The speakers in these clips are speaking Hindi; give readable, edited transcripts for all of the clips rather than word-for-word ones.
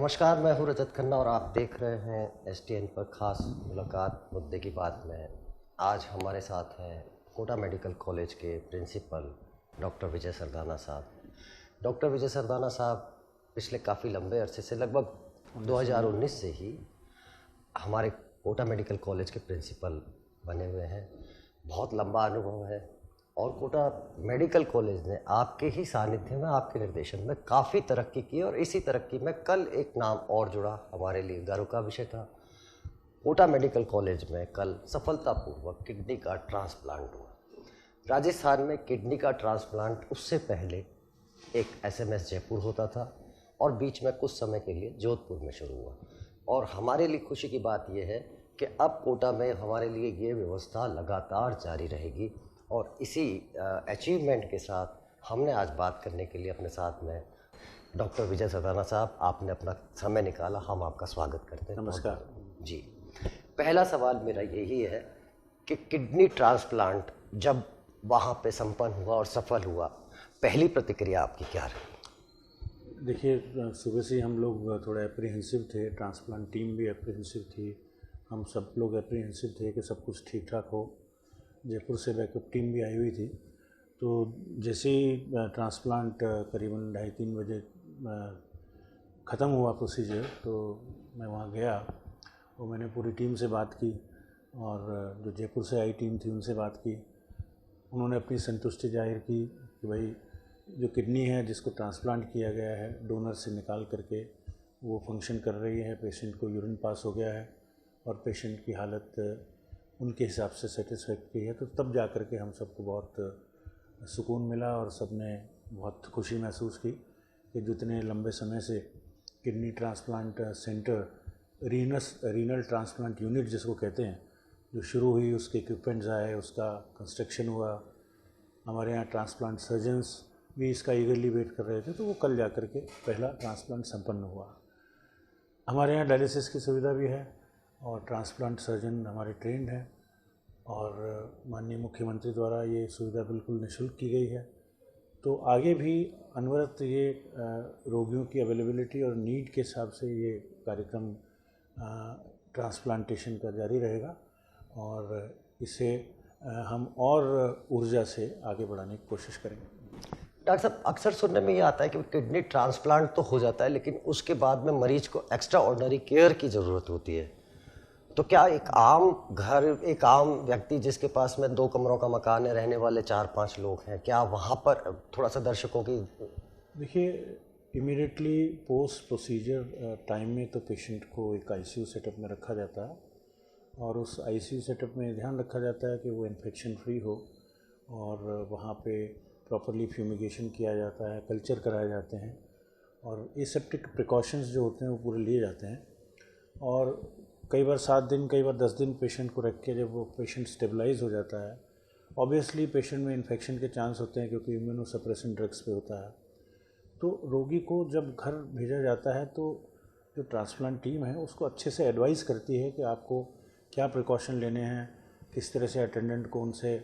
नमस्कार, मैं हूँ रजत खन्ना और आप देख रहे हैं एसटीएन पर खास मुलाकात मुद्दे की बात में। आज हमारे साथ हैं कोटा मेडिकल कॉलेज के प्रिंसिपल डॉक्टर विजय सरदाना साहब। डॉक्टर विजय सरदाना साहब पिछले काफ़ी लंबे अरसे से, लगभग 2019 से ही हमारे कोटा मेडिकल कॉलेज के प्रिंसिपल बने हुए हैं। बहुत लंबा अनुभव है और कोटा मेडिकल कॉलेज ने आपके ही सानिध्य में, आपके निर्देशन में काफ़ी तरक्की की और इसी तरक्की में कल एक नाम और जुड़ा, हमारे लिए गर्व का विषय था। कोटा मेडिकल कॉलेज में कल सफलतापूर्वक किडनी का ट्रांसप्लांट हुआ। राजस्थान में किडनी का ट्रांसप्लांट उससे पहले एक एसएमएस जयपुर होता था और बीच में कुछ समय के लिए जोधपुर में शुरू हुआ। और हमारे लिए खुशी की बात यह है कि अब कोटा में हमारे लिए ये व्यवस्था लगातार जारी रहेगी और इसी अचीवमेंट के साथ हमने आज बात करने के लिए अपने साथ में डॉक्टर विजय सरदाना साहब, आपने अपना समय निकाला, हम आपका स्वागत करते हैं। नमस्कार जी। पहला सवाल मेरा यही है कि किडनी ट्रांसप्लांट जब वहाँ पे संपन्न हुआ और सफल हुआ, पहली प्रतिक्रिया आपकी क्या रही? देखिए, सुबह से हम लोग थोड़ा एप्रीहेंसिव थे, ट्रांसप्लांट टीम भी एप्रीहेंसिव थी, हम सब लोग एप्रीहेंसिव थे कि सब कुछ ठीक ठाक हो। जयपुर से बैकअप टीम भी आई हुई थी। तो जैसे ही ट्रांसप्लांट करीबन 2:30-3 बजे ख़त्म हुआ प्रोसीजर, तो मैं वहाँ गया और मैंने पूरी टीम से बात की और जो जयपुर से आई टीम थी उनसे बात की। उन्होंने अपनी संतुष्टि जाहिर की कि भाई जो किडनी है जिसको ट्रांसप्लांट किया गया है डोनर से निकाल करके, वो फंक्शन कर रही है, पेशेंट को यूरिन पास हो गया है और पेशेंट की हालत उनके हिसाब से सेटिस्फैक्ट्री है। तो तब जा कर के हम सबको बहुत सुकून मिला और सब ने बहुत खुशी महसूस की कि जितने लंबे समय से kidney transplant centre, renal transplant unit जिसको कहते हैं, जो शुरू हुई, उसके इक्विपमेंट्स आए, उसका कंस्ट्रक्शन हुआ, हमारे यहाँ ट्रांसप्लांट सर्जन्स भी इसका ईगरली वेट कर रहे थे, तो वो कल जा कर के पहला ट्रांसप्लांट संपन्न हुआ। हमारे यहाँ डायलिसिस की सुविधा भी है और ट्रांसप्लांट सर्जन हमारे ट्रेंड हैं और माननीय मुख्यमंत्री द्वारा ये सुविधा बिल्कुल निःशुल्क की गई है। तो आगे भी अनवरत ये रोगियों की अवेलेबिलिटी और नीड के हिसाब से ये कार्यक्रम ट्रांसप्लांटेशन का जारी रहेगा और इसे हम और ऊर्जा से आगे बढ़ाने की कोशिश करेंगे। डॉक्टर साहब, अक्सर सुनने में ये आता है कि किडनी ट्रांसप्लांट तो हो जाता है लेकिन उसके बाद में मरीज को एक्स्ट्रा ऑर्डिनरी केयर की ज़रूरत होती है। तो क्या एक आम व्यक्ति जिसके पास में 2 कमरों का मकान है, रहने वाले 4-5 लोग हैं, क्या वहाँ पर थोड़ा सा दर्शकों की? देखिए, इमीडिएटली पोस्ट प्रोसीजर टाइम में तो पेशेंट को एक आईसीयू सेटअप में रखा जाता है और उस आईसीयू सेटअप में ध्यान रखा जाता है कि वो इन्फेक्शन फ्री हो और वहाँ पे प्रॉपरली फ्यूमिगेशन किया जाता है, कल्चर कराए जाते हैं और एसेप्टिक प्रिकॉशंस जो होते हैं वो पूरे लिए जाते हैं। और कई बार 7 दिन, कई बार 10 दिन पेशेंट को रख के जब वो पेशेंट स्टेबलाइज हो जाता है, ऑब्वियसली पेशेंट में इन्फेक्शन के चांस होते हैं क्योंकि इम्यूनोसप्रेसेंट ड्रग्स पे होता है। तो रोगी को जब घर भेजा जाता है तो जो ट्रांसप्लांट टीम है उसको अच्छे से एडवाइस करती है कि आपको क्या प्रिकॉशन लेने हैं, किस तरह से अटेंडेंट को उनसे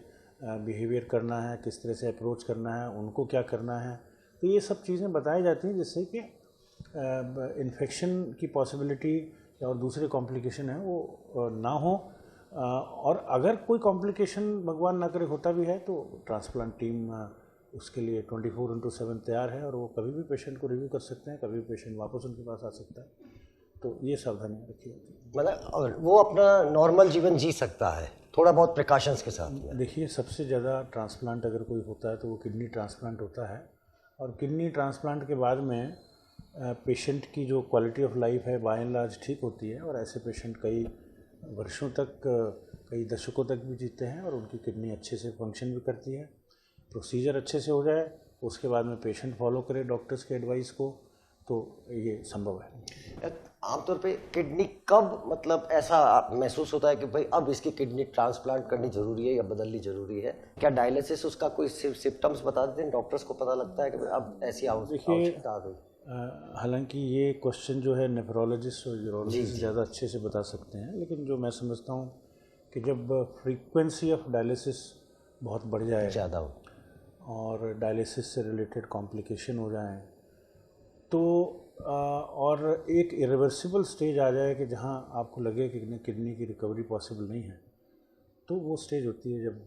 बिहेवियर करना है, किस तरह से अप्रोच करना है, उनको क्या करना है। तो ये सब चीज़ें बताई जाती हैं जिससे कि इन्फेक्शन की पॉसिबिलिटी और दूसरे कॉम्प्लिकेशन है वो ना हो। और अगर कोई कॉम्प्लिकेशन भगवान ना करे होता भी है तो ट्रांसप्लांट टीम उसके लिए 24/7 तैयार है और वो कभी भी पेशेंट को रिव्यू कर सकते हैं, कभी भी पेशेंट वापस उनके पास आ सकता है। तो ये सावधानियाँ रखी जाती हैं। मतलब वो अपना नॉर्मल जीवन जी सकता है थोड़ा बहुत प्रिकॉशंस के साथ में। देखिए, सबसे ज़्यादा ट्रांसप्लांट अगर कोई होता है तो वो किडनी ट्रांसप्लांट होता है और किडनी ट्रांसप्लांट के बाद में पेशेंट की जो क्वालिटी ऑफ लाइफ है बाय एंड लार्ज ठीक होती है और ऐसे पेशेंट कई वर्षों तक, कई दशकों तक भी जीते हैं और उनकी किडनी अच्छे से फंक्शन भी करती है। प्रोसीजर अच्छे से हो जाए, उसके बाद में पेशेंट फॉलो करे डॉक्टर्स के एडवाइस को, तो ये संभव है। आमतौर पे किडनी कब, मतलब ऐसा महसूस होता है कि भाई अब इसकी किडनी ट्रांसप्लांट करनी जरूरी है या बदलनी जरूरी है? क्या डायलिसिस उसका कोई सिम्टम्स बता देते हैं, डॉक्टर्स को पता लगता है कि अब ऐसी आवश्यकता आ गई? हालांकि ये क्वेश्चन जो है नेफ्रोलॉजिस्ट और यूरोलॉजिस्ट ज़्यादा अच्छे से बता सकते हैं, लेकिन जो मैं समझता हूँ कि जब फ्रीक्वेंसी ऑफ डायलिसिस बहुत बढ़ जाए, ज़्यादा हो और डायलिसिस से रिलेटेड कॉम्प्लिकेशन हो जाएं, तो और एक इरिवर्सिबल स्टेज आ जाए कि जहाँ आपको लगे कि किडनी की रिकवरी पॉसिबल नहीं है, तो वो स्टेज होती है जब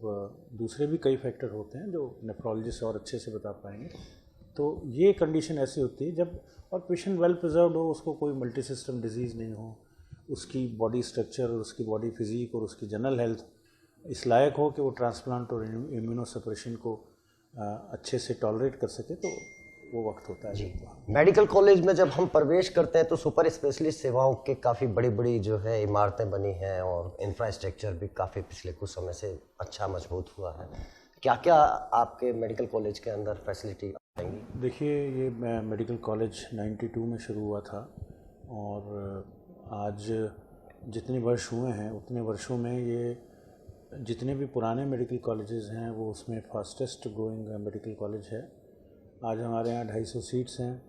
दूसरे भी कई फैक्टर होते हैं जो नेफ्रोलॉजिस्ट और अच्छे से बता पाएंगे। तो ये कंडीशन ऐसी होती है जब, और पेशेंट वेल प्रिजर्व्ड हो, उसको कोई मल्टी सिस्टम डिजीज़ नहीं हो, उसकी बॉडी स्ट्रक्चर और उसकी बॉडी फिजिक और उसकी जनरल हेल्थ इस लायक हो कि वो ट्रांसप्लांट और इम्यूनोसप्रेशन को अच्छे से टॉलरेट कर सके, तो वो वक्त होता है। जी, मेडिकल कॉलेज में जब हम प्रवेश करते हैं तो सुपर स्पेशलिस्ट सेवाओं के काफ़ी बड़ी बड़ी जो है इमारतें बनी हैं और इंफ्रास्ट्रक्चर भी काफ़ी पिछले कुछ समय से अच्छा मजबूत हुआ है। क्या क्या आपके मेडिकल कॉलेज के अंदर फैसिलिटी आएंगी? देखिए, ये मेडिकल कॉलेज 92 में शुरू हुआ था और आज जितने वर्ष हुए हैं उतने वर्षों में ये जितने भी पुराने मेडिकल कॉलेजेस हैं वो उसमें फास्टेस्ट ग्रोइंग मेडिकल कॉलेज है। आज हमारे यहाँ 250 सीट्स हैं।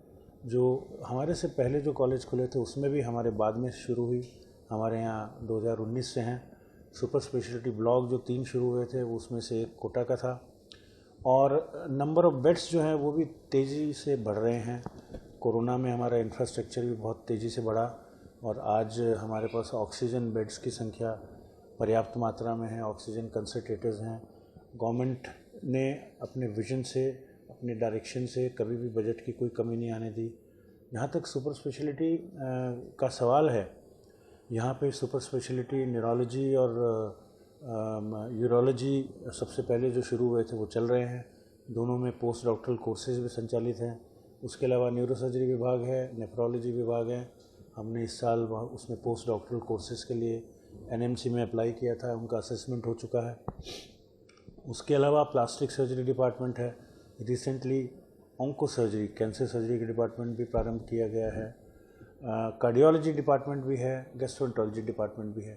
जो हमारे से पहले जो कॉलेज खुले थे उसमें भी हमारे बाद में शुरू हुई, हमारे यहाँ 2019 से हैं। सुपर स्पेशलिटी ब्लॉक जो 3 शुरू हुए थे उसमें से एक कोटा का था, और नंबर ऑफ़ बेड्स जो हैं वो भी तेज़ी से बढ़ रहे हैं। कोरोना में हमारा इंफ्रास्ट्रक्चर भी बहुत तेज़ी से बढ़ा और आज हमारे पास ऑक्सीजन बेड्स की संख्या पर्याप्त मात्रा में है, ऑक्सीजन कंसंट्रेटर्स हैं। गवर्नमेंट ने अपने विजन से, अपने डायरेक्शन से कभी भी बजट की कोई कमी नहीं आने दी। जहाँ तक सुपर स्पेशलिटी का सवाल है, यहाँ पे सुपर स्पेशलिटी न्यूरोलॉजी और यूरोलॉजी सबसे पहले जो शुरू हुए थे वो चल रहे हैं। दोनों में पोस्ट डॉक्टरल कोर्सेज भी संचालित हैं। उसके अलावा न्यूरोसर्जरी विभाग है, नेफ्रोलॉजी विभाग है। हमने इस साल उसमें पोस्ट डॉक्टरल कोर्सेज के लिए एनएमसी में अप्लाई किया था, उनका असेसमेंट हो चुका है। उसके अलावा प्लास्टिक सर्जरी डिपार्टमेंट है। Recently onco surgery, cancer surgery का डिपार्टमेंट भी प्रारंभ किया गया है। कार्डियोलॉजी डिपार्टमेंट भी है, गैस्ट्रोएंटरोलॉजी डिपार्टमेंट भी है।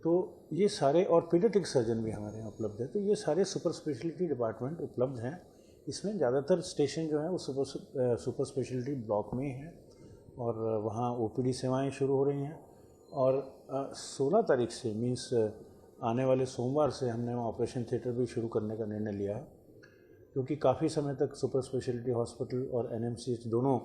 तो ये सारे, और पीडियाट्रिक सर्जन भी हमारे यहाँ उपलब्ध है। तो ये सारे सुपर स्पेशलिटी डिपार्टमेंट उपलब्ध हैं। इसमें ज़्यादातर स्टेशन जो है वो सुपर स्पेशलिटी ब्लॉक में ही हैं और वहाँ ओपीडी सेवाएं शुरू हो रही हैं। और 16 तारीख से, मीन्स आने वाले सोमवार से हमने वहाँ ऑपरेशन थिएटर भी शुरू करने का निर्णय लिया है, क्योंकि काफ़ी समय तक सुपर स्पेशलिटी हॉस्पिटल और एनएमसीएच दोनों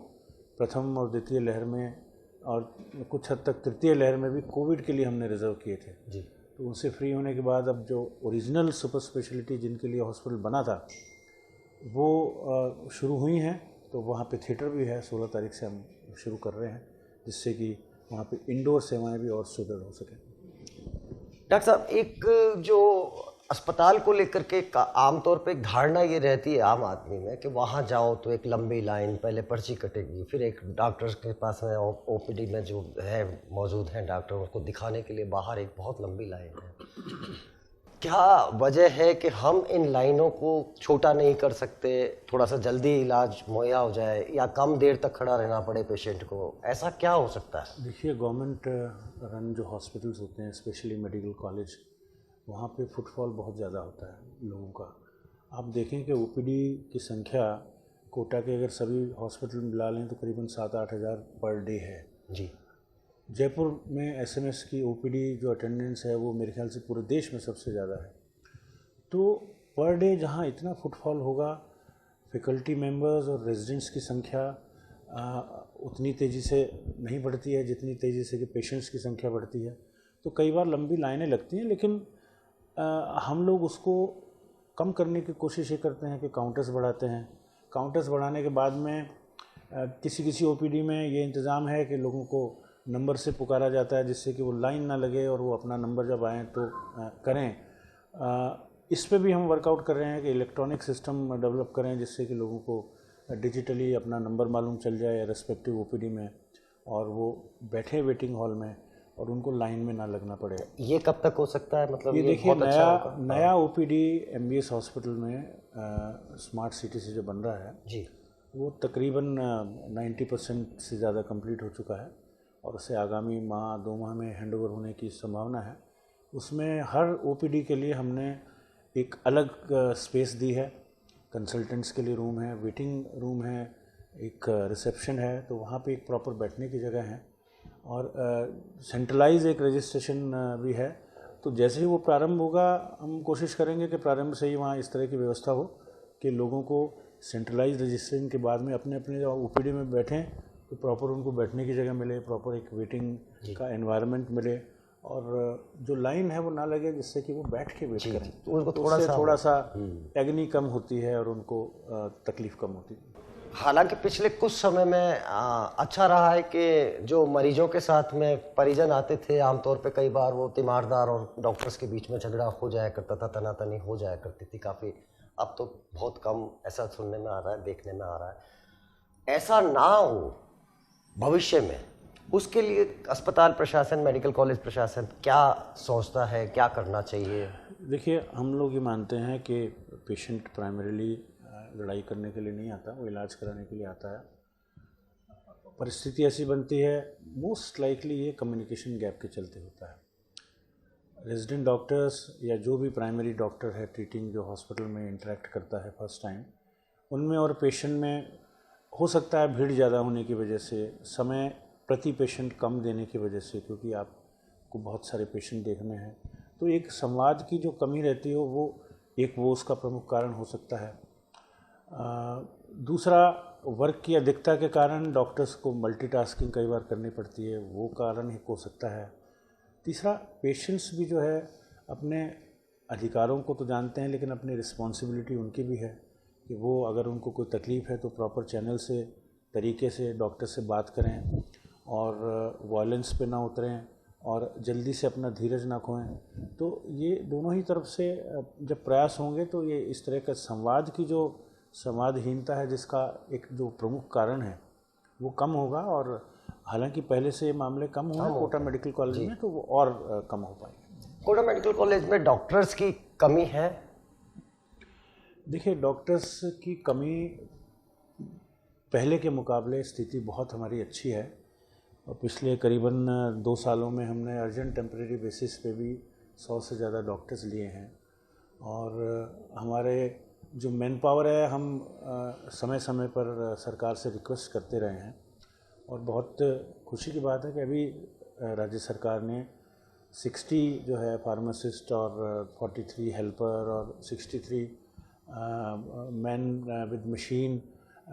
प्रथम और द्वितीय लहर में और कुछ हद तक तृतीय लहर में भी कोविड के लिए हमने रिजर्व किए थे जी। तो उनसे फ्री होने के बाद अब जो ओरिजिनल सुपर स्पेशलिटी जिनके लिए हॉस्पिटल बना था वो शुरू हुई हैं। तो वहाँ पे थिएटर भी है, 16 तारीख से हम शुरू कर रहे हैं, जिससे कि वहाँ पे इंडोर सेवाएं भी और सुदृढ़ हो सकें। डॉक्टर साहब, एक जो अस्पताल को लेकर के आमतौर पे एक धारणा ये रहती है आम आदमी में कि वहाँ जाओ तो एक लंबी लाइन, पहले पर्ची कटेगी, फिर एक डॉक्टर के पास में ओपीडी में जो है मौजूद हैं डॉक्टर, उनको दिखाने के लिए बाहर एक बहुत लंबी लाइन है। क्या वजह है कि हम इन लाइनों को छोटा नहीं कर सकते, थोड़ा सा जल्दी इलाज मुहैया हो जाए या कम देर तक खड़ा रहना पड़े पेशेंट को? ऐसा क्या हो सकता है? देखिए, गवर्नमेंट रन जो हॉस्पिटल्स होते हैं, स्पेशली मेडिकल कॉलेज, वहाँ पे फुटफॉल बहुत ज़्यादा होता है लोगों का। आप देखें कि ओपीडी की संख्या कोटा के अगर सभी हॉस्पिटल मिला लें तो करीबन 7-8 हज़ार पर डे है जी। जयपुर में एसएमएस की ओपीडी जो अटेंडेंस है वो मेरे ख्याल से पूरे देश में सबसे ज़्यादा है। तो पर डे जहाँ इतना फुटफॉल होगा, फैकल्टी मेंबर्स और रेजिडेंट्स की संख्या उतनी तेज़ी से नहीं बढ़ती है जितनी तेज़ी से कि पेशेंट्स की संख्या बढ़ती है। तो कई बार लंबी लाइनें लगती हैं, लेकिन हम लोग उसको कम करने की कोशिश ये करते हैं कि काउंटर्स बढ़ाते हैं। काउंटर्स बढ़ाने के बाद में किसी ओपीडी में ये इंतज़ाम है कि लोगों को नंबर से पुकारा जाता है, जिससे कि वो लाइन ना लगे और वो अपना नंबर जब आएँ तो करें। इस पे भी हम वर्कआउट कर रहे हैं कि इलेक्ट्रॉनिक सिस्टम डेवलप करें, जिससे कि लोगों को डिजिटली अपना नंबर मालूम चल जाए रेस्पेक्टिव ओपीडी में, और वो बैठे वेटिंग हॉल में और उनको लाइन में ना लगना पड़े। ये कब तक हो सकता है? मतलब ये देखिए, अच्छा नया ओपीडी एमबीएस हॉस्पिटल में स्मार्ट सिटी से जो बन रहा है जी, वो तकरीबन 90% से ज़्यादा कंप्लीट हो चुका है और उसे आगामी माह 2 माह में हैंडओवर होने की संभावना है। उसमें हर ओपीडी के लिए हमने एक अलग स्पेस दी है। कंसल्टेंट्स के लिए रूम है, वेटिंग रूम है, एक रिसेप्शन है, तो वहाँ पे एक प्रॉपर बैठने की जगह है और सेंट्रलाइज एक रजिस्ट्रेशन भी है। तो जैसे ही वो प्रारंभ होगा, हम कोशिश करेंगे कि प्रारंभ से ही वहाँ इस तरह की व्यवस्था हो कि लोगों को सेंट्रलाइज रजिस्ट्रेशन के बाद में अपने अपने ओपीडी में बैठें कि प्रॉपर उनको बैठने की जगह मिले, प्रॉपर एक वेटिंग का एनवायरनमेंट मिले, और जो लाइन है वो ना लगे जिससे कि वो बैठ के वेट करें, तो उनको तो थोड़ा सा एग्नी कम होती है और उनको तकलीफ कम होती है। हालांकि पिछले कुछ समय में अच्छा रहा है कि जो मरीजों के साथ में परिजन आते थे, आमतौर पे कई बार वो तीमारदार और डॉक्टर्स के बीच में झगड़ा हो जाया करता था, तनातनी हो जाया करती थी काफ़ी। अब तो बहुत कम ऐसा सुनने में आ रहा है, देखने में आ रहा है। ऐसा ना हो भविष्य में, उसके लिए अस्पताल प्रशासन, मेडिकल कॉलेज प्रशासन क्या सोचता है, क्या करना चाहिए? देखिए, हम लोग ये मानते हैं कि पेशेंट प्राइमरीली लड़ाई करने के लिए नहीं आता, वो इलाज कराने के लिए आता है। परिस्थिति ऐसी बनती है, मोस्ट लाइकली ये कम्युनिकेशन गैप के चलते होता है। रेजिडेंट डॉक्टर्स या जो भी प्राइमरी डॉक्टर है ट्रीटिंग, जो हॉस्पिटल में इंटरेक्ट करता है फर्स्ट टाइम, उनमें और पेशेंट में हो सकता है भीड़ ज़्यादा होने की वजह से, समय प्रति पेशेंट कम देने की वजह से, क्योंकि आपको बहुत सारे पेशेंट देखने हैं, तो एक संवाद की जो कमी रहती है वो उसका प्रमुख कारण हो सकता है। दूसरा, वर्क की अधिकता के कारण डॉक्टर्स को मल्टीटास्किंग कई बार करनी पड़ती है, वो कारण एक हो सकता है। तीसरा, पेशेंट्स भी जो है अपने अधिकारों को तो जानते हैं, लेकिन अपनी रिस्पॉन्सिबिलिटी उनकी भी है कि वो अगर उनको कोई तकलीफ़ है तो प्रॉपर चैनल से, तरीके से डॉक्टर से बात करें और वायलेंस पे ना उतरें और जल्दी से अपना धीरज ना खोएं। तो ये दोनों ही तरफ से जब प्रयास होंगे तो ये इस तरह का संवाद की जो संवादहीनता है, जिसका एक जो प्रमुख कारण है, वो कम होगा। और हालांकि पहले से ये मामले कम हुए कोटा मेडिकल कॉलेज में, तो वो और कम हो पाएंगे। कोटा मेडिकल कॉलेज में डॉक्टर्स की कमी है? देखिए, डॉक्टर्स की कमी पहले के मुकाबले स्थिति बहुत हमारी अच्छी है, और पिछले करीबन 2 सालों में हमने अर्जेंट टेम्परेरी बेसिस पे भी 100 से ज़्यादा डॉक्टर्स लिए हैं। और हमारे जो मैन पावर है, हम समय समय पर सरकार से रिक्वेस्ट करते रहे हैं, और बहुत खुशी की बात है कि अभी राज्य सरकार ने 60 जो है फार्मासिस्ट और 43 हेल्पर और 63 मैन विद मशीन,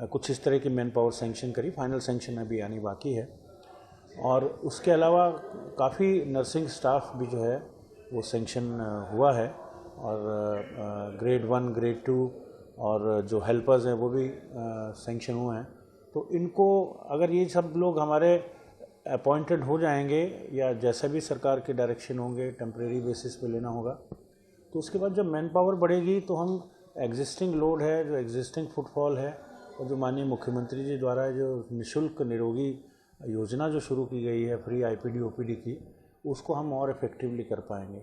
कुछ इस तरह की मैन पावर सेंक्शन करी। फाइनल सेंक्शन अभी आनी बाकी है। और उसके अलावा काफ़ी नर्सिंग स्टाफ भी जो है वो सेंक्शन हुआ है, और ग्रेड 1, ग्रेड 2 और जो हेल्पर्स हैं वो भी सेंक्शन हुए हैं। तो इनको अगर ये सब लोग हमारे अपॉइंटेड हो जाएंगे, या जैसा भी सरकार के डायरेक्शन होंगे टेम्परेरी बेसिस पे लेना होगा, तो उसके बाद जब मैन पावर बढ़ेगी तो हम एग्जिस्टिंग लोड है, जो एग्जिस्टिंग फुटफॉल है, और जो माननीय मुख्यमंत्री जी द्वारा जो निःशुल्क निरोगी योजना जो शुरू की गई है, फ्री आईपीडी ओपीडी की, उसको हम और इफेक्टिवली कर पाएंगे।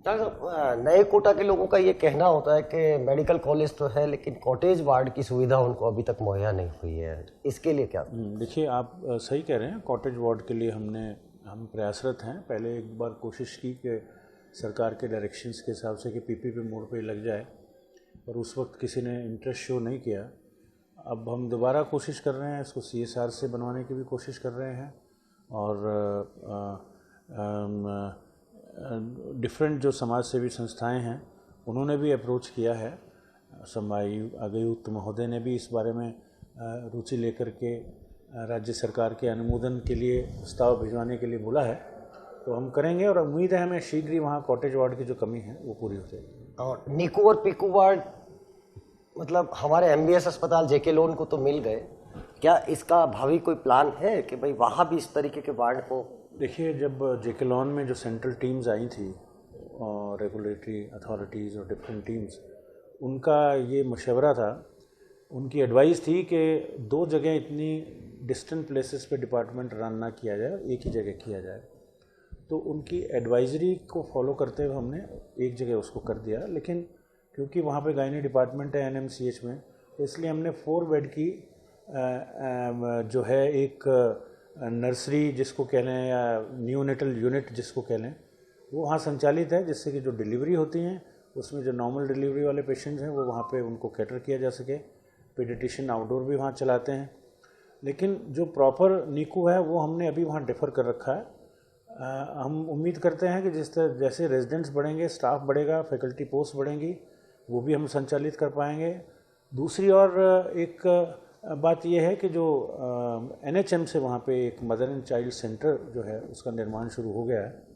नए कोटा के लोगों का ये कहना होता है कि मेडिकल कॉलेज तो है, लेकिन कॉटेज वार्ड की सुविधा उनको अभी तक मुहैया नहीं हुई है। इसके लिए क्या? देखिए, आप सही कह रहे हैं। कॉटेज वार्ड के लिए हम प्रयासरत हैं। पहले एक बार कोशिश की कि सरकार के डायरेक्शंस के हिसाब से कि पीपीपी मोड पे लग जाए, और उस वक्त किसी ने इंटरेस्ट शो नहीं किया। अब हम दोबारा कोशिश कर रहे हैं, इसको CSR से बनवाने की भी कोशिश कर रहे हैं, और डिफरेंट जो समाज सेवी संस्थाएं हैं उन्होंने भी अप्रोच किया है। आयुक्त महोदय ने भी इस बारे में रुचि लेकर के राज्य सरकार के अनुमोदन के लिए प्रस्ताव भिजवाने के लिए बोला है। तो हम करेंगे, और उम्मीद है हमें शीघ्र ही वहाँ कॉटेज वार्ड की जो कमी है वो पूरी हो जाएगी। और नीकू और पीकू वार्ड, मतलब हमारे MBS अस्पताल JK लोन को तो मिल गए, क्या इसका भावी कोई प्लान है कि भाई वहाँ भी इस तरीके के वार्ड हो? देखिए, जब JK लोन में जो सेंट्रल टीम्स आई थी और रेगुलेटरी अथॉरिटीज़ और डिफरेंट टीम्स, उनका ये मशवरा था, उनकी एडवाइस थी कि 2 जगह इतनी डिस्टेंट प्लेसेस पे डिपार्टमेंट रन ना किया जाए, एक ही जगह किया जाए। तो उनकी एडवाइजरी को फॉलो करते हुए हमने एक जगह उसको कर दिया। लेकिन क्योंकि वहाँ पे गायनी डिपार्टमेंट है NMCH में, तो इसलिए हमने 4 बेड की जो है एक नर्सरी जिसको कह लें, या न्यूनेटल यूनिट जिसको कह लें, वो वहाँ संचालित है, जिससे कि जो डिलीवरी होती हैं उसमें जो नॉर्मल डिलीवरी वाले पेशेंट्स हैं वो वहाँ पे उनको कैटर किया जा सके। पीडियाट्रिशियन आउटडोर भी वहाँ चलाते हैं। लेकिन जो प्रॉपर नीकू है वो हमने अभी वहाँ डिफ़र कर रखा है। हम उम्मीद करते हैं कि जैसे रेजिडेंट्स बढ़ेंगे, स्टाफ बढ़ेगा, फैकल्टी पोस्ट बढ़ेंगी, वो भी हम संचालित कर पाएंगे। दूसरी ओर एक बात यह है कि जो NHM से वहाँ पे एक मदर एंड चाइल्ड सेंटर जो है उसका निर्माण शुरू हो गया है।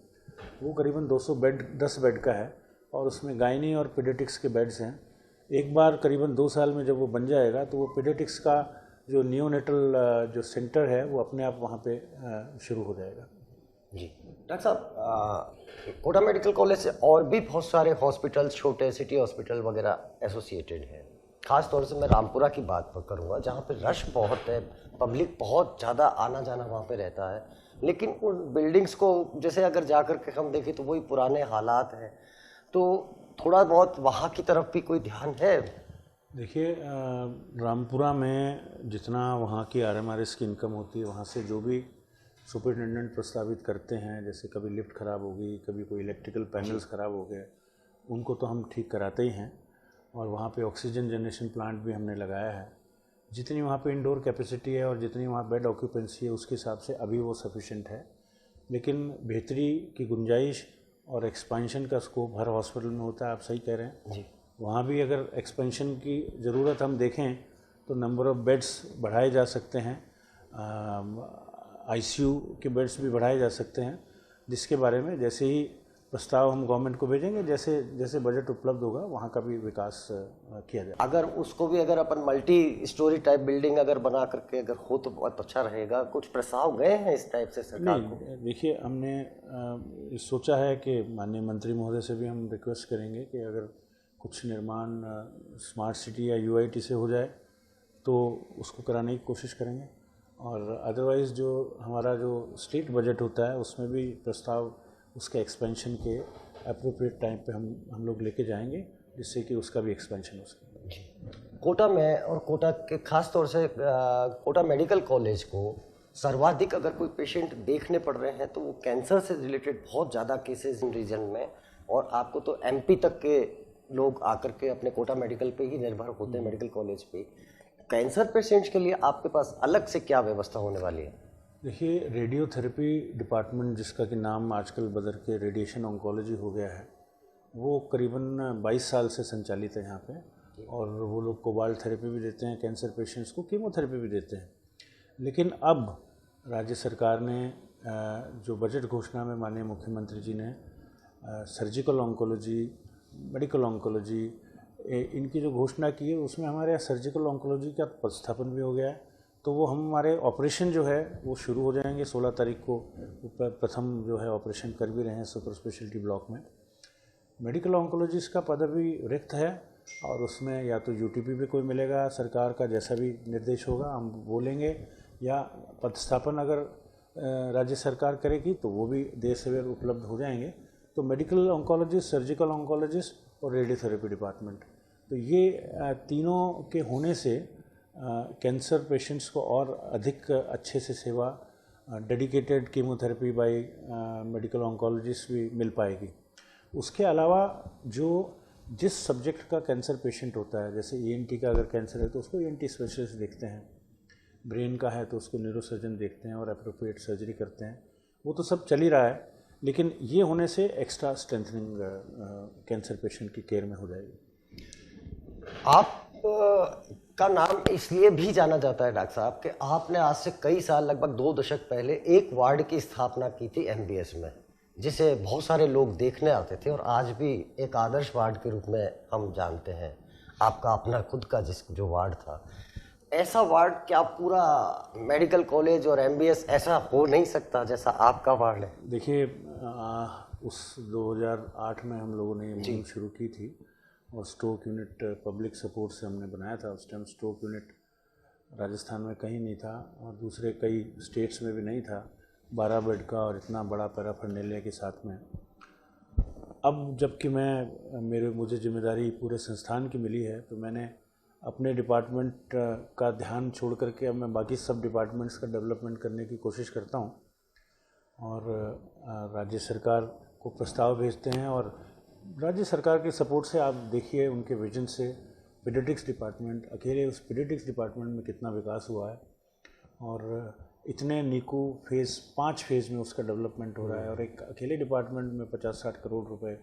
वो करीबन 10 बेड का है और उसमें गायनी और पीडियाट्रिक्स के बेड्स हैं। एक बार करीबन 2 साल में जब वो बन जाएगा तो वो पीडियाट्रिक्स का जो नियोनेटल जो सेंटर है वो अपने आप वहाँ पे शुरू हो जाएगा। जी डॉक्टर साहब, कोटा मेडिकल कॉलेज से और भी बहुत सारे हॉस्पिटल्स, छोटे सिटी हॉस्पिटल वगैरह एसोसिएटेड हैं। ख़ास तौर से मैं रामपुरा की बात पर करूँगा, जहाँ पे रश बहुत है, पब्लिक बहुत ज़्यादा आना जाना वहाँ पे रहता है, लेकिन उन बिल्डिंग्स को जैसे अगर जा कर के हम देखें तो वही पुराने हालात हैं। तो थोड़ा बहुत वहाँ की तरफ भी कोई ध्यान है? देखिए, रामपुरा में जितना वहाँ की RMRS की इनकम होती है, वहाँ से जो भी सुपरिटेंडेंट प्रस्तावित करते हैं, जैसे कभी लिफ्ट ख़राब होगी, कभी कोई इलेक्ट्रिकल पैनल्स ख़राब हो गए, उनको तो हम ठीक कराते ही हैं। और वहाँ पे ऑक्सीजन जनरेशन प्लांट भी हमने लगाया है। जितनी वहाँ पे इंडोर कैपेसिटी है और जितनी वहाँ बेड ऑक्यूपेंसी है उसके हिसाब से अभी वो सफिशेंट है, लेकिन बेहतरी की गुंजाइश और एक्सपेंशन का स्कोप हर हॉस्पिटल में होता है। आप सही कह रहे हैं जी। वहाँ भी अगर एक्सपेंशन की ज़रूरत हम देखें तो नंबर ऑफ़ बेड्स बढ़ाए जा सकते हैं, ICU के बेड्स भी बढ़ाए जा सकते हैं, जिसके बारे में जैसे ही प्रस्ताव हम गवर्नमेंट को भेजेंगे, जैसे जैसे बजट उपलब्ध होगा वहाँ का भी विकास किया जाए। अगर उसको भी अगर अपन मल्टी स्टोरी टाइप बिल्डिंग अगर बना करके अगर हो तो बहुत अच्छा रहेगा। कुछ प्रस्ताव गए हैं इस टाइप से सरकार को? देखिए, हमने सोचा है कि माननीय मंत्री महोदय से भी हम रिक्वेस्ट करेंगे कि अगर कुछ निर्माण स्मार्ट सिटी या UIT से हो जाए तो उसको कराने की कोशिश करेंगे, और अदरवाइज़ जो हमारा जो स्टेट बजट होता है उसमें भी प्रस्ताव उसके एक्सपेंशन के अप्रोप्रिएट टाइम पे हम लोग लेके जाएंगे, जिससे कि उसका भी एक्सपेंशन हो सके। कोटा में और कोटा के खास तौर से कोटा मेडिकल कॉलेज को सर्वाधिक अगर कोई पेशेंट देखने पड़ रहे हैं तो वो कैंसर से रिलेटेड बहुत ज़्यादा केसेस इन रीजन में, और आपको तो MP तक के लोग आकर के अपने कोटा मेडिकल पे ही निर्भर होते हैं, मेडिकल कॉलेज पे। कैंसर पेशेंट्स के लिए आपके पास अलग से क्या व्यवस्था होने वाली है? देखिए, रेडियोथेरेपी डिपार्टमेंट, जिसका कि नाम आजकल बदल के रेडिएशन ऑन्कोलॉजी हो गया है, वो करीबन 22 साल से संचालित है यहाँ पे, और वो लोग कोबाल्ट थेरेपी भी देते हैं कैंसर पेशेंट्स को, कीमोथेरेपी भी देते हैं। लेकिन अब राज्य सरकार ने जो बजट घोषणा में माननीय मुख्यमंत्री जी ने सर्जिकल ऑन्कोलॉजी, मेडिकल ऑन्कोलॉजी इनकी जो घोषणा की है, उसमें हमारे यहाँ सर्जिकल ऑन्कोलॉजी का प्रतिस्थापन भी हो गया है। तो वो हमारे ऑपरेशन जो है वो शुरू हो जाएंगे 16 तारीख को। प्रथम जो है ऑपरेशन कर भी रहे हैं सुपर स्पेशलिटी ब्लॉक में। मेडिकल ऑन्कोलॉजिस्ट का पद भी रिक्त है, और उसमें या तो UTP भी कोई मिलेगा, सरकार का जैसा भी निर्देश होगा हम बोलेंगे, या पदस्थापन अगर राज्य सरकार करेगी तो वो भी देर सवेर उपलब्ध हो जाएंगे। तो मेडिकल ऑन्कोलॉजिस्ट, सर्जिकल ऑन्कोलॉजिस्ट और रेडियोथेरेपी डिपार्टमेंट, तो ये तीनों के होने से कैंसर पेशेंट्स को और अधिक अच्छे से सेवा, dedicated chemotherapy by medical oncologist भी मिल पाएगी। उसके अलावा जो जिस सब्जेक्ट का कैंसर पेशेंट होता है, जैसे ENT का अगर कैंसर है तो उसको ENT स्पेशलिस्ट देखते हैं, ब्रेन का है तो उसको न्यूरोसर्जन देखते हैं और अप्रोप्रिएट सर्जरी करते हैं। वो तो सब चल ही रहा है, लेकिन ये होने से एक्स्ट्रा स्ट्रेंथनिंग कैंसर पेशेंट की केयर में हो जाएगी। आप का नाम इसलिए भी जाना जाता है डॉक्टर साहब कि आपने आज से कई साल, लगभग 2 दशक पहले, एक वार्ड की स्थापना की थी MBS में, जिसे बहुत सारे लोग देखने आते थे, और आज भी एक आदर्श वार्ड के रूप में हम जानते हैं। आपका अपना खुद का जो वार्ड था, ऐसा वार्ड क्या पूरा मेडिकल कॉलेज और MBS ऐसा हो नहीं सकता जैसा आपका वार्ड है? देखिए, उस 2008 में हम लोगों ने ये मुहिम शुरू की थी, और स्ट्रोक यूनिट पब्लिक सपोर्ट से हमने बनाया था। उस टाइम स्ट्रोक यूनिट राजस्थान में कहीं नहीं था, और दूसरे कई स्टेट्स में भी नहीं था, 12 बेड का और इतना बड़ा पैराफर्नेलिया के साथ में। अब जबकि मुझे जिम्मेदारी पूरे संस्थान की मिली है, तो मैंने अपने डिपार्टमेंट का ध्यान छोड़ करके अब मैं बाकी सब डिपार्टमेंट्स का डेवलपमेंट करने की कोशिश करता हूँ, और राज्य सरकार को प्रस्ताव भेजते हैं, और राज्य सरकार के सपोर्ट से आप देखिए उनके विजन से पीडियाट्रिक्स डिपार्टमेंट, अकेले उस पीडियाट्रिक्स डिपार्टमेंट में कितना विकास हुआ है, और इतने नीकू 5 फेज़ में उसका डेवलपमेंट हो रहा है, और एक अकेले डिपार्टमेंट में 50-60 करोड़ रुपए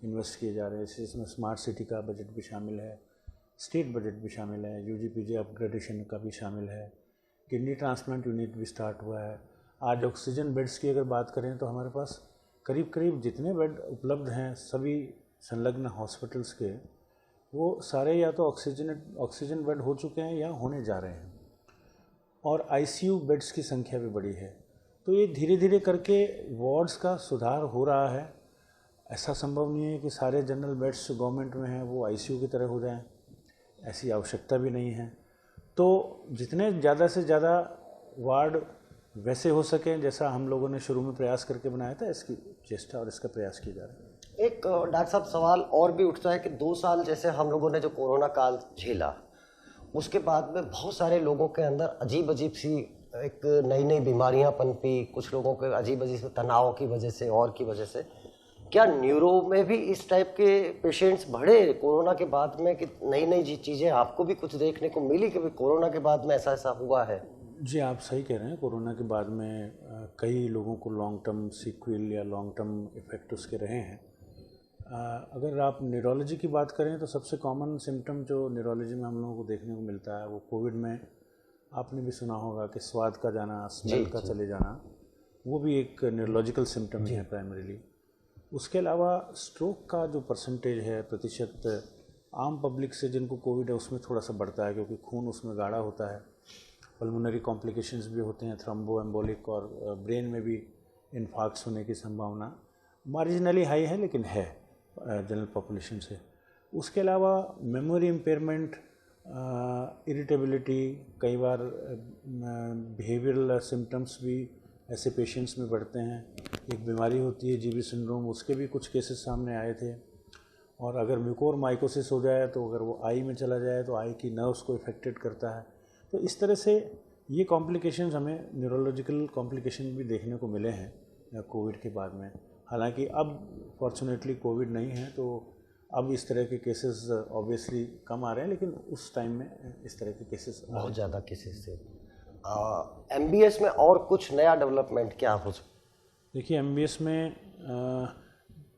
इन्वेस्ट किए जा रहे हैं। इसमें स्मार्ट सिटी का बजट भी शामिल है, स्टेट बजट भी शामिल है, यूजीपीजी अपग्रेडेशन का भी शामिल है, किडनी ट्रांसप्लांट यूनिट भी स्टार्ट हुआ है। आज ऑक्सीजन बेड्स की अगर बात करें तो हमारे पास करीब करीब जितने बेड उपलब्ध हैं सभी संलग्न हॉस्पिटल्स के, वो सारे या तो ऑक्सीजन बेड हो चुके हैं या होने जा रहे हैं, और आईसीयू बेड्स की संख्या भी बढ़ी है। तो ये धीरे धीरे करके वार्ड्स का सुधार हो रहा है। ऐसा संभव नहीं है कि सारे जनरल बेड्स जो गवर्नमेंट में हैं वो आईसीयू की तरह हो जाएं, ऐसी आवश्यकता भी नहीं है। तो जितने ज़्यादा से ज़्यादा वार्ड वैसे हो सकें जैसा हम लोगों ने शुरू में प्रयास करके बनाया था, इसकी चेष्टा और इसका प्रयास किया जा रहा है। एक डॉक्टर साहब सवाल और भी उठता है कि 2 साल जैसे हम लोगों ने जो कोरोना काल झेला, उसके बाद में बहुत सारे लोगों के अंदर अजीब अजीब सी एक नई नई बीमारियां पनपी, कुछ लोगों के अजीब अजीब से तनाव की वजह से और की वजह से। क्या न्यूरो में भी इस टाइप के पेशेंट्स बढ़े कोरोना के बाद में, कि नई नई चीज़ें आपको भी कुछ देखने को मिली कि कोरोना के बाद में ऐसा ऐसा हुआ है? जी, आप सही कह रहे हैं। कोरोना के बाद में कई लोगों को लॉन्ग टर्म सीक्वल या लॉन्ग टर्म इफ़ेक्ट उसके रहे हैं। अगर आप न्यूरोलॉजी की बात करें तो सबसे कॉमन सिम्टम जो न्यूरोलॉजी में हम लोगों को देखने को मिलता है वो कोविड में आपने भी सुना होगा कि स्वाद का जाना, स्मेल का चले जाना, वो भी एक न्यूरोलॉजिकल सिम्टम ही है प्राइमरीली। उसके अलावा स्ट्रोक का जो परसेंटेज है, प्रतिशत, आम पब्लिक से जिनको कोविड है उसमें थोड़ा सा बढ़ता है, क्योंकि खून उसमें गाढ़ा होता है। पल्मोनरी कॉम्प्लिकेशंस भी होते हैं, थ्रोम्बो एम्बोलिक, और ब्रेन में भी इन्फार्क्ट्स होने की संभावना मार्जिनली हाई है, लेकिन है जनरल पॉपुलेशन से। उसके अलावा मेमोरी इम्पेयरमेंट, इरिटेबिलिटी, कई बार बिहेवियरल सिम्टम्स भी ऐसे पेशेंट्स में बढ़ते हैं। एक बीमारी होती है जीबी सिंड्रोम, उसके भी कुछ केसेस सामने आए थे। और अगर म्यूकोर माइकोसिस हो जाए तो अगर वो आई में चला जाए तो आई की नर्व्स को इफेक्टेड करता है। तो इस तरह से ये कॉम्प्लिकेशंस हमें न्यूरोलॉजिकल कॉम्प्लिकेशन भी देखने को मिले हैं कोविड के बाद में। हालांकि अब फॉर्चुनेटली कोविड नहीं है, तो अब इस तरह के केसेस ऑब्वियसली कम आ रहे हैं, लेकिन उस टाइम में इस तरह के केसेस बहुत ज़्यादा केसेस थे। एमबीएस में और कुछ नया डेवलपमेंट क्या हो सकता? देखिए, एमबीएस में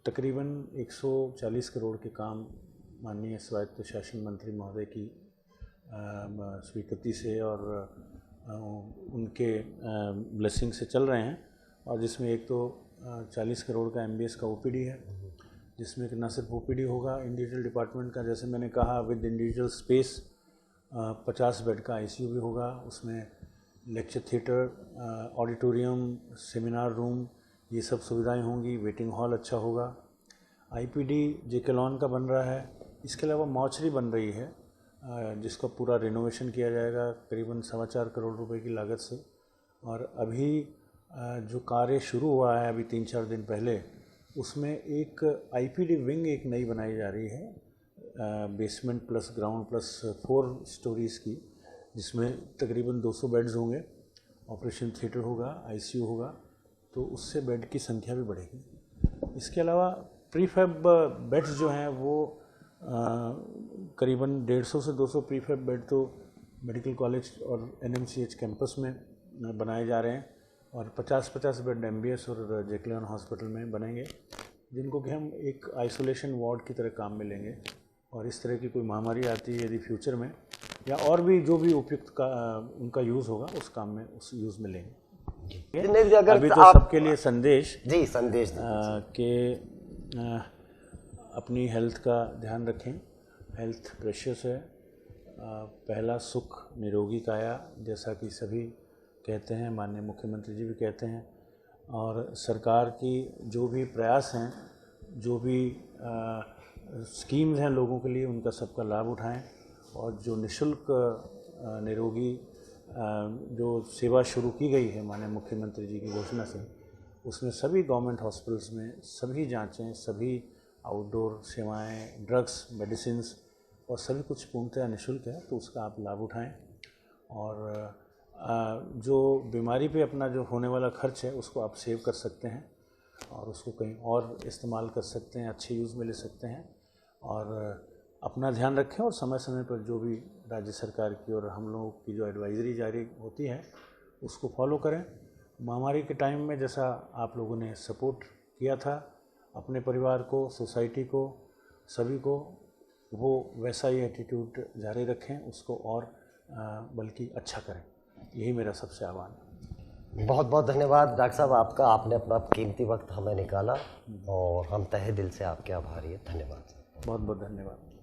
तकरीबन 140 करोड़ के काम माननीय स्वायत्त शासन मंत्री महोदय की स्वीकृति से और उनके ब्लेसिंग से चल रहे हैं। और जिसमें एक तो 40 करोड़ का एमबीएस का ओपीडी है, जिसमें कि न सिर्फ ओपीडी होगा इंडिविजुअल डिपार्टमेंट का, जैसे मैंने कहा विद इंडिविजुअल स्पेस, 50 बेड का आईसीयू भी होगा, उसमें lecture theatre, auditorium, seminar room, ये सब सुविधाएं होंगी। वेटिंग हॉल अच्छा होगा। आईपीडी जेकेलॉन का बन रहा है। इसके अलावा मॉर्चरी बन रही है जिसका पूरा रिनोवेशन किया जाएगा करीबन 4.25 करोड़ रुपए की लागत से। और अभी जो कार्य शुरू हुआ है अभी 3-4 दिन पहले, उसमें एक आईपीडी विंग एक नई बनाई जा रही है, basement plus ground plus 4 stories की, जिसमें तकरीबन 200 बेड्स होंगे, ऑपरेशन थिएटर होगा, आईसीयू होगा, तो उससे बेड की संख्या भी बढ़ेगी। इसके अलावा प्रीफैब बेड्स जो हैं वो करीबन 150 से 200 प्रीफैब बेड तो मेडिकल कॉलेज और एनएमसीएच कैंपस में बनाए जा रहे हैं, और 50-50 बेड एमबीएस और जेकेलॉन हॉस्पिटल में बनेंगे, जिनको कि हम एक आइसोलेशन वार्ड की तरह काम में लेंगे। और इस तरह की कोई महामारी आती है यदि फ्यूचर में, या और भी जो भी उपयुक्त का उनका यूज़ होगा उस काम में, उस यूज़ में लेंगे। अगर अभी तो सबके लिए संदेश कि अपनी हेल्थ का ध्यान रखें। हेल्थ प्रेशियस है। पहला सुख निरोगी काया, जैसा कि सभी कहते हैं, माननीय मुख्यमंत्री जी भी कहते हैं। और सरकार की जो भी प्रयास हैं, जो भी स्कीम्स हैं लोगों के लिए, उनका सबका लाभ उठाएं। और जो निःशुल्क निरोगी जो सेवा शुरू की गई है माननीय मुख्यमंत्री जी की घोषणा से, उसमें सभी गवर्नमेंट हॉस्पिटल्स में सभी जांचें, सभी आउटडोर सेवाएं, ड्रग्स, मेडिसिन्स और सभी कुछ पूर्णतः निःशुल्क है, तो उसका आप लाभ उठाएं। और जो बीमारी पे अपना जो होने वाला खर्च है उसको आप सेव कर सकते हैं और उसको कहीं और इस्तेमाल कर सकते हैं, अच्छे यूज़ में ले सकते हैं। और अपना ध्यान रखें और समय समय पर जो भी राज्य सरकार की और हम लोगों की जो एडवाइजरी जारी होती है उसको फॉलो करें। महामारी के टाइम में जैसा आप लोगों ने सपोर्ट किया था अपने परिवार को, सोसाइटी को, सभी को, वो वैसा ही एटीट्यूड जारी रखें, उसको और बल्कि अच्छा करें। यही मेरा सबसे आह्वान है। बहुत बहुत धन्यवाद डॉक्टर साहब आपका, आपने अपना कीमती वक्त हमें निकाला और हम तहे दिल से आपके आभारी हैं। धन्यवाद। बहुत बहुत धन्यवाद।